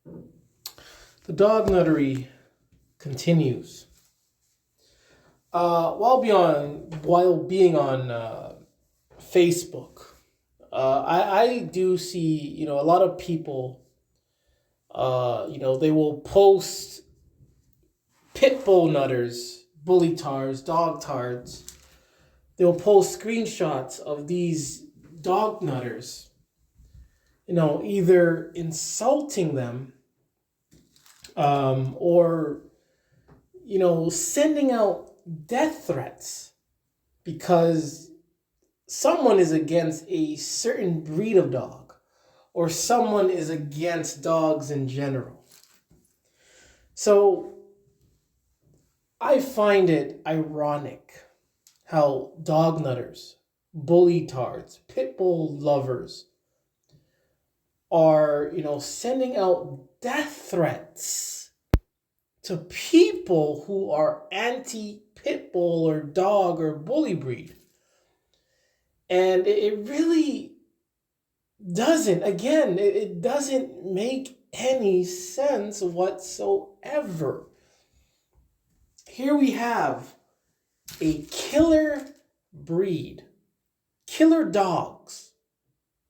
The dog nuttery continues. While being on Facebook, I do see a lot of people. They will post pit bull nutters, bully tars, dog tards. They will post screenshots of these dog nutters. Either insulting them, or sending out death threats because someone is against a certain breed of dog or someone is against dogs in general. So I find it ironic how dog nutters, bully tards, pit bull lovers are, sending out death threats to people who are anti pit bull or dog or bully breed. And it really it doesn't make any sense whatsoever. Here we have a killer breed, killer dogs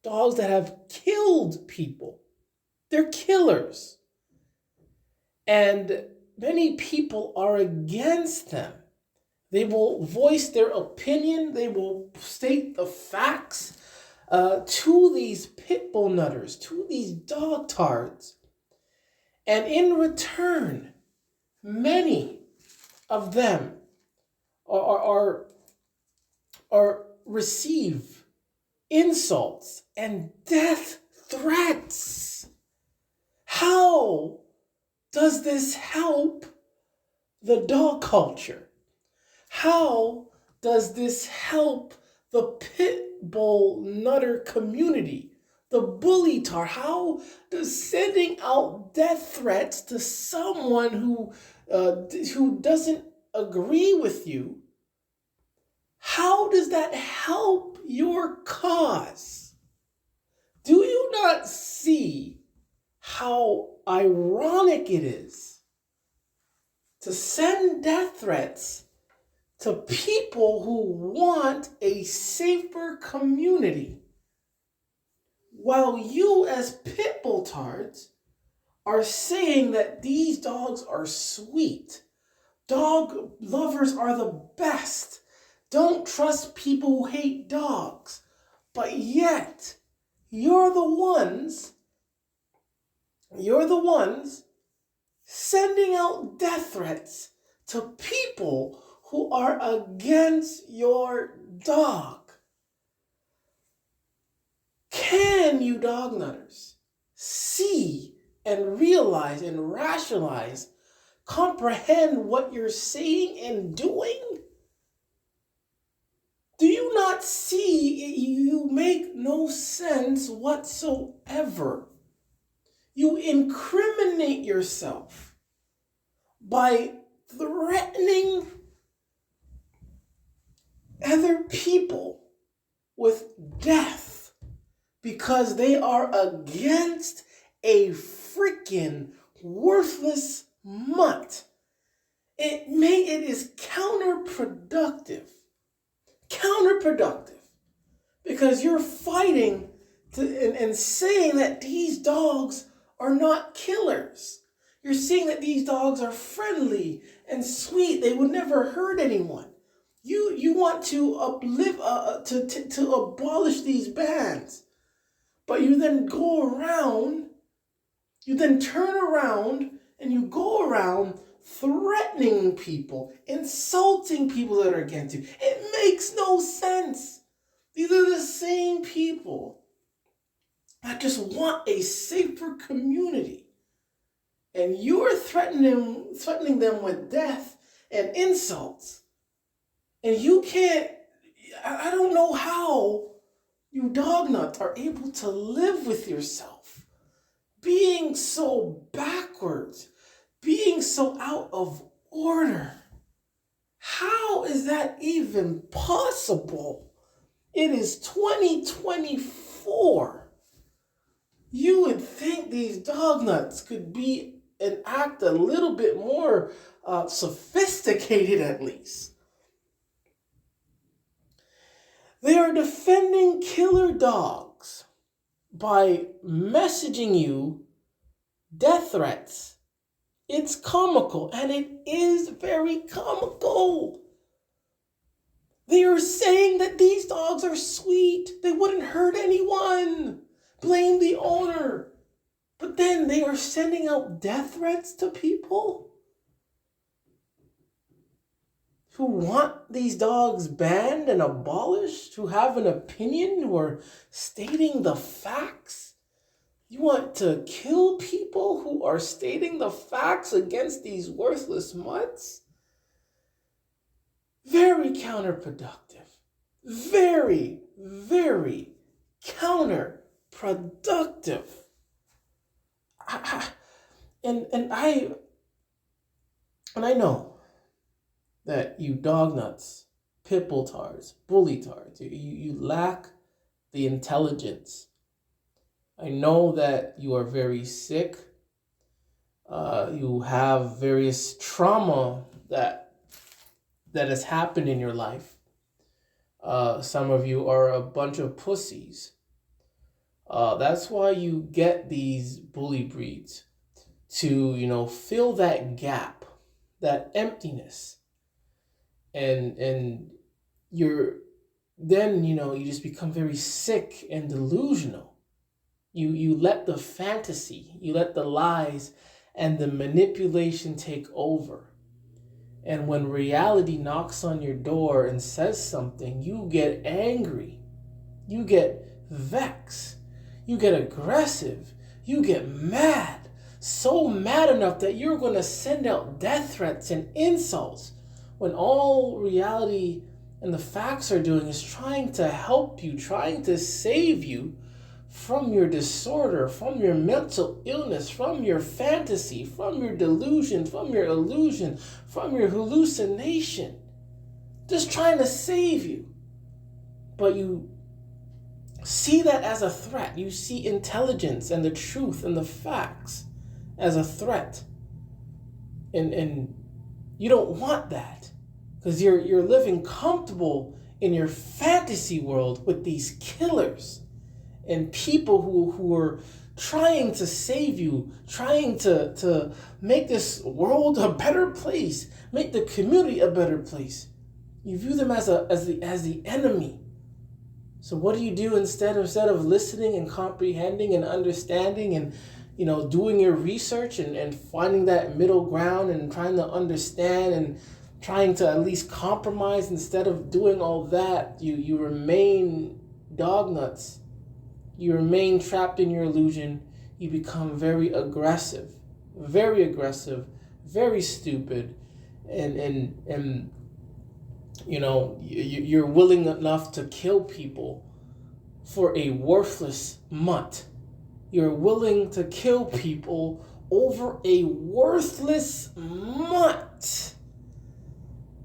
that have killed people. They're killers. And many people are against them. They will voice their opinion, they will state the facts to these pit bull nutters, to these dog tards. And in return, many of them are receive insults and death threats. How does this help the dog culture? How does this help the pit bull nutter community, the bully tar? How does sending out death threats to someone who doesn't agree with you, how does that help your cause? Do you not see how ironic it is to send death threats to people who want a safer community, while you as pit bull tards are saying that these dogs are sweet? Dog lovers are the best. Don't trust people who hate dogs. But yet, you're the ones sending out death threats to people who are against your dog. Can you dog nutters see and realize and rationalize, comprehend what you're saying and doing? Do you not see? You make no sense whatsoever. You incriminate yourself by threatening other people with death because they are against a freaking worthless mutt. It is counterproductive because you're fighting and saying that these dogs are not killers. You're saying that these dogs are friendly and sweet. They would never hurt anyone. You want to to abolish these bans, but you then turn around and you go around threatening people, insulting people that are against you. It makes no sense. These are the same people that just want a safer community. And you're threatening them with death and insults. And you can't, I don't know how you dognuts are able to live with yourself being so backwards, being so out of order. How is that even possible? It is 2024. You would think these dog nuts could be and act a little bit more sophisticated, at least. They are defending killer dogs by messaging you death threats. It's comical, and it is very comical. They are saying that these dogs are sweet. They wouldn't hurt anyone. Blame the owner. But then they are sending out death threats to people who want these dogs banned and abolished, who have an opinion, who are stating the facts. You want to kill people who are stating the facts against these worthless mutts? Very counterproductive. Very, very counterproductive. And I know that you dog nuts, pit bull tards, bully tards, you lack the intelligence. I know that you are very sick. You have various trauma that has happened in your life. Some of you are a bunch of pussies. That's why you get these bully breeds to, fill that gap, that emptiness. And you're then, you just become very sick and delusional. You let the fantasy, you let the lies and the manipulation take over. And when reality knocks on your door and says something, you get angry. You get vexed. You get aggressive. You get mad. So mad enough that you're going to send out death threats and insults, when all reality and the facts are doing is trying to help you, trying to save you from your disorder, from your mental illness, from your fantasy, from your delusion, from your illusion, from your hallucination. Just trying to save you. But you see that as a threat. You see intelligence and the truth and the facts as a threat. And you don't want that, because you're living comfortable in your fantasy world with these killers and people who are trying to save you, trying to make this world a better place, make the community a better place. You view them as the enemy. So what do instead of listening and comprehending and understanding and doing your research and finding that middle ground and trying to understand and trying to at least compromise? Instead of doing all that, you remain dog nuts. You remain trapped in your illusion. You become very aggressive, very stupid, and you're willing enough to kill people for a worthless mutt. You're willing to kill people over a worthless mutt.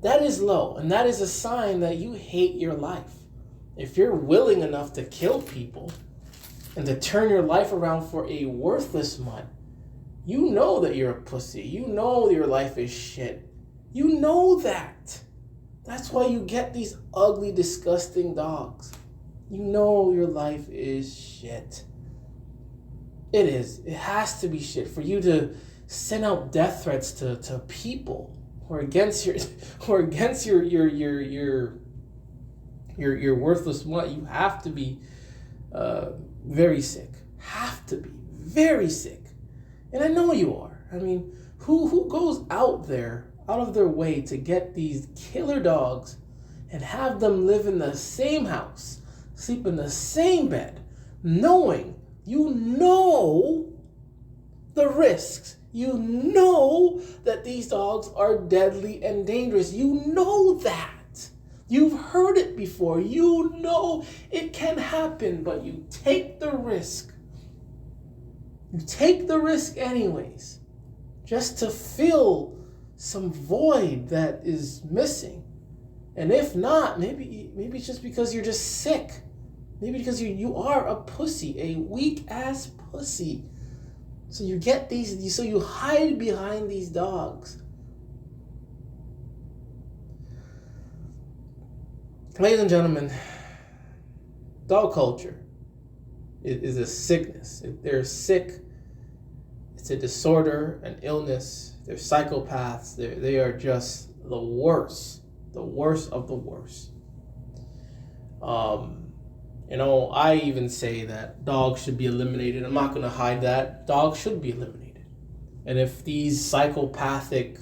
That is low, and that is a sign that you hate your life. If you're willing enough to kill people and to turn your life around for a worthless mutt, you know that you're a pussy. You know your life is shit. You know that. That's why you get these ugly, disgusting dogs. You know your life is shit. It is. It has to be shit for you to send out death threats to people who are against your worthless mutt. You have to be very sick. Have to be very sick. And I know you are. I mean, who goes out of their way to get these killer dogs and have them live in the same house, sleep in the same bed, knowing the risks. You know that these dogs are deadly and dangerous. You know that. You've heard it before. You know it can happen, but you take the risk. You take the risk anyways, just to fill some void that is missing. And if not, maybe it's just because you're just sick. Maybe because you are a pussy, a weak ass pussy. So you get so you hide behind these dogs. Ladies and gentlemen, dog culture is a sickness. They're sick. It's a disorder, an illness. They're psychopaths. They are just the worst of the worst. I even say that dogs should be eliminated. I'm not going to hide that. Dogs should be eliminated. And if these psychopathic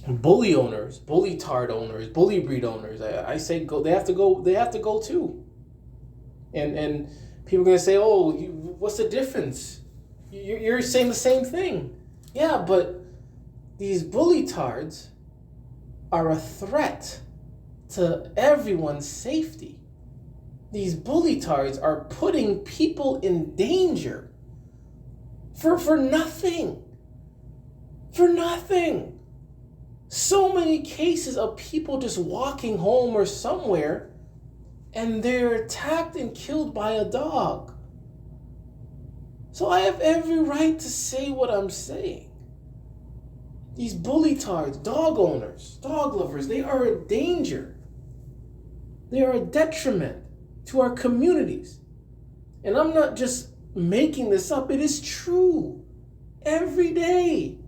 bully owners, bully tard owners, bully breed owners, I say go. They have to go. They have to go too. And people are going to say, oh, what's the difference? You're saying the same thing. Yeah, but these bully tards are a threat to everyone's safety. These bully tards are putting people in danger for nothing. For nothing. So many cases of people just walking home or somewhere and they're attacked and killed by a dog. So I have every right to say what I'm saying. These bully tards, dog owners, dog lovers, they are a danger. They are a detriment to our communities. And I'm not just making this up. It is true. Every day,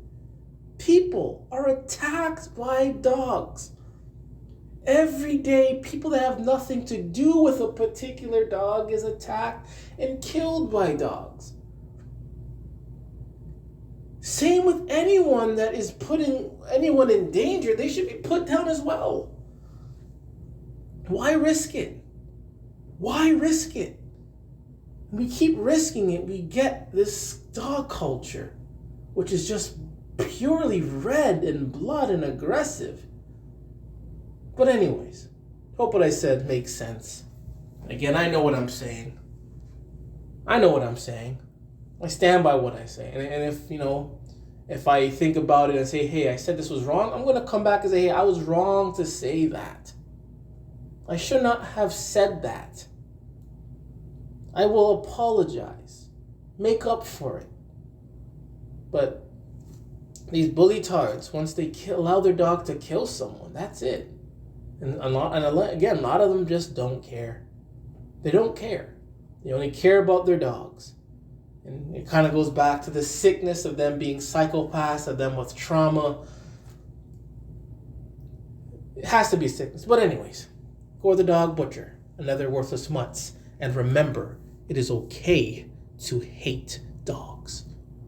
people are attacked by dogs. Every day, people that have nothing to do with a particular dog is attacked and killed by dogs. Same with anyone that is putting anyone in danger. They should be put down as well. Why risk it? Why risk it? We keep risking it. We get this dog culture, which is just purely red and blood and aggressive. But anyways, hope what I said makes sense. Again, I know what I'm saying. I stand by what I say. And if I think about it and say, hey, I said this was wrong, I'm going to come back and say, hey, I was wrong to say that. I should not have said that. I will apologize. Make up for it. But these bully tards, once they allow their dog to kill someone, that's it. And again, a lot of them just don't care. They don't care. They only care about their dogs. And it kind of goes back to the sickness of them being psychopaths, of them with trauma. It has to be sickness. But anyways, Gore the Dog Butcher, another worthless mutts. And remember, it is okay to hate.